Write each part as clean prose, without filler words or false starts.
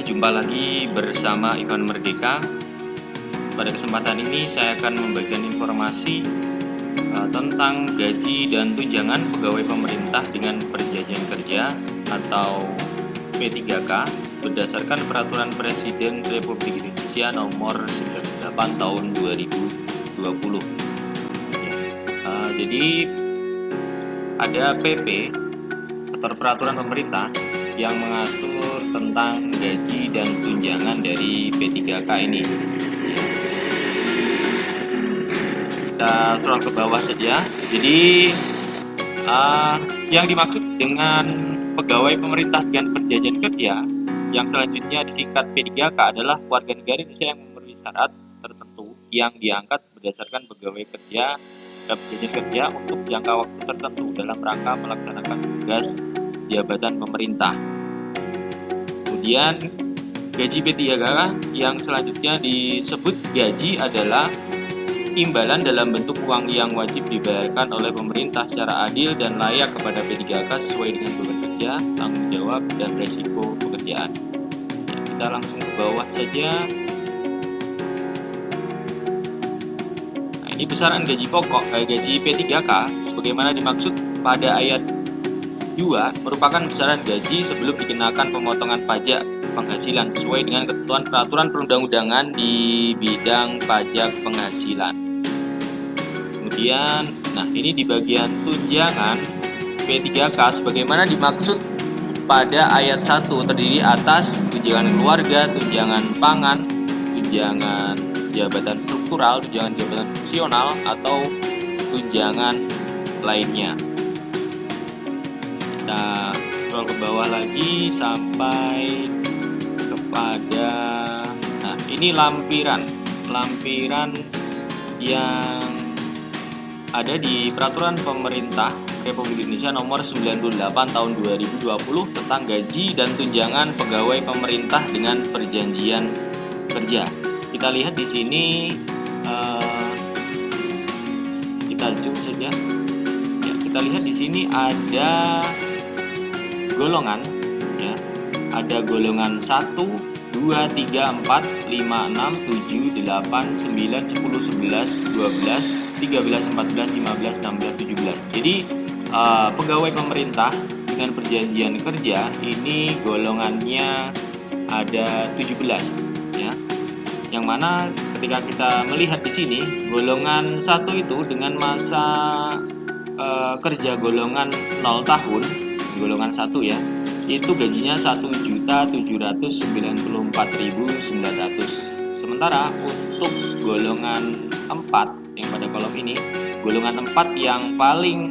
jumpa lagi bersama Ivan Merdeka. Pada kesempatan ini saya akan membagikan informasi tentang gaji dan tunjangan pegawai pemerintah dengan perjanjian kerja atau P3K berdasarkan Peraturan Presiden Republik Indonesia Nomor 98 Tahun 2020. Jadi ada PP atau peraturan pemerintah yang mengatur tentang gaji dan tunjangan dari P3K ini. Kita scroll ke bawah saja. Jadi yang dimaksud dengan pegawai pemerintah dengan perjanjian kerja yang selanjutnya disingkat P3K adalah warga negara Indonesia yang memenuhi syarat tertentu yang diangkat berdasarkan pegawai kerja dan perjanjian kerja untuk jangka waktu tertentu dalam rangka melaksanakan tugas jabatan pemerintah. Kemudian gaji P3K yang selanjutnya disebut gaji adalah imbalan dalam bentuk uang yang wajib dibayarkan oleh pemerintah secara adil dan layak kepada P3K sesuai dengan beban kerja, tanggung jawab, dan resiko pekerjaan. Ya, kita langsung ke bawah saja. Nah, ini besaran gaji pokok gaji P3K sebagaimana dimaksud pada ayat 2 merupakan besaran gaji sebelum dikenakan pemotongan pajak penghasilan sesuai dengan ketentuan peraturan perundang-undangan di bidang pajak penghasilan. Kemudian, nah ini di bagian tunjangan P3K sebagaimana dimaksud pada ayat 1 terdiri atas tunjangan keluarga, tunjangan pangan, tunjangan jabatan struktural, tunjangan jabatan fungsional, atau tunjangan lainnya. Kita scroll ke bawah lagi sampai kepada ini lampiran yang ada di Peraturan Pemerintah Republik Indonesia Nomor 98 Tahun 2020 tentang gaji dan tunjangan pegawai pemerintah dengan perjanjian kerja. Kita lihat di sini, kita zoom saja. Ya, kita lihat di sini ada golongan, ya, ada golongan 1, 2, 3, 4, 5, 6, 7, 8, 9, 10, 11, 12, 13, 14, 15, 16, 17. Jadi pegawai pemerintah dengan perjanjian kerja ini golongannya ada 17, ya. Yang mana ketika kita melihat di sini golongan 1 itu dengan masa kerja golongan 0 tahun, golongan 1 ya, itu gajinya 1.794.900. Sementara untuk golongan 4 yang pada kolom ini, golongan 4 yang paling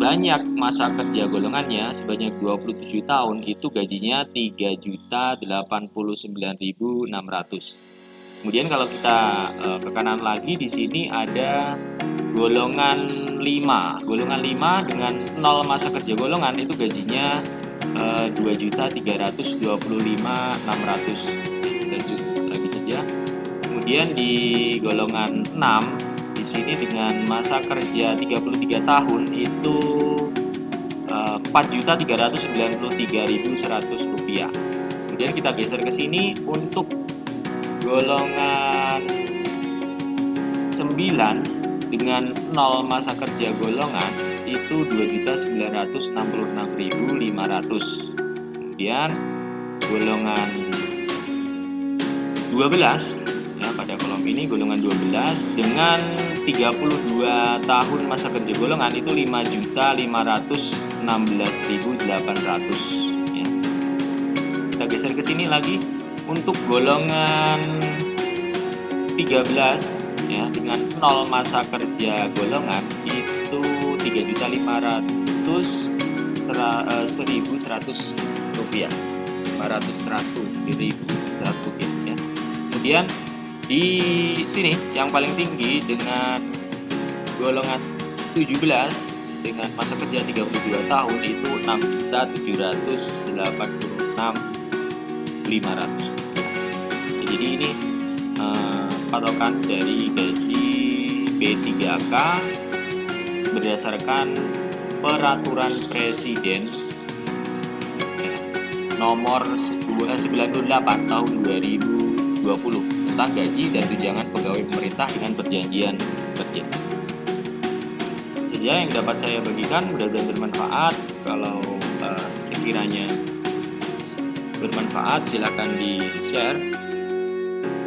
banyak masa kerja golongannya sebanyak 27 tahun itu gajinya 3.089.600. Kemudian kalau kita ke kanan lagi di sini ada golongan 5. Golongan 5 dengan 0 masa kerja golongan itu gajinya 2.325.600. Kita zoom lagi saja. Kemudian di golongan 6 di sini dengan masa kerja 33 tahun itu 4.393.100 rupiah. Kemudian kita geser ke sini untuk golongan 9 dengan 0 masa kerja golongan itu 2.966.500. Kemudian golongan 12 ya, pada kolom ini golongan 12 dengan 32 tahun masa kerja golongan itu 5.516.800 ya. Kita geser ke sini lagi untuk golongan 13 ya dengan 0 masa kerja golongan itu 3.500.100 rupiah, 500.100 rupiah ya. Kemudian di sini yang paling tinggi dengan golongan 17 dengan masa kerja 32 tahun itu 6.786.500. Jadi ini patokan dari gaji P3K berdasarkan Peraturan Presiden nomor 98 tahun 2020 tentang gaji dan tunjangan pegawai pemerintah dengan perjanjian kerja. Saja yang dapat saya bagikan, mudah-mudahan bermanfaat. Kalau sekiranya bermanfaat, silakan di-share.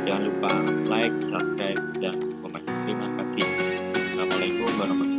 Jangan lupa like, subscribe, dan komen. Terima kasih. Assalamualaikum warahmatullahi wabarakatuh.